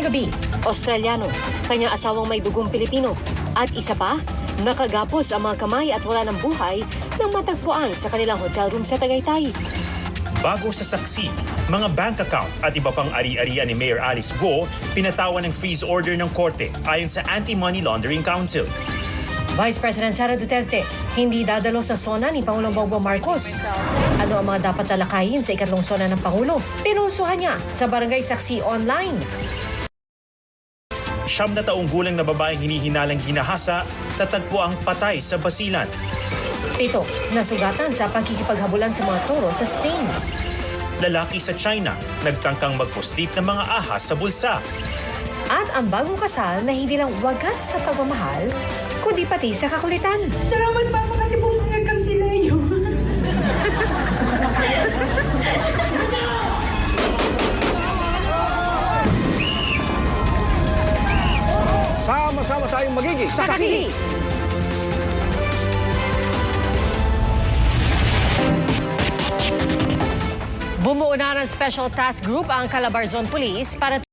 Ngayong gabi, Australiano, kanyang asawang may dugong Pilipino. At isa pa, nakagapos ang mga kamay at wala ng buhay nang matagpuan sa kanilang hotel room sa Tagaytay. Bago sa saksi, mga bank account at iba pang ari-arian ni Mayor Alice Go pinatawan ng freeze order ng korte ayon sa Anti-Money Laundering Council. Vice President Sara Duterte, hindi dadalo sa SONA ni Pangulong Bongbong Marcos. Ano ang mga dapat talakayin sa ikatlong SONA ng Pangulo? Pinusuhan niya sa Barangay Saksi Online. 9 na taong gulang na babaeng hinihinalang ginahasa, tatagpo ang patay sa Basilan. 7, nasugatan sa pagkikipaghabulan sa mga toro sa Spain. Lalaki sa China, nagtangkang magpuslit ng mga ahas sa bulsa. At ang bagong kasal na hindi lang wagas sa pagmamahal, kundi pati sa kakulitan. Salamat, Papa, kasi pumayag kang sila yun. Sama-sama tayong magiging Saksi! Bumuo na ng Special Task Group ang Calabarzon Police para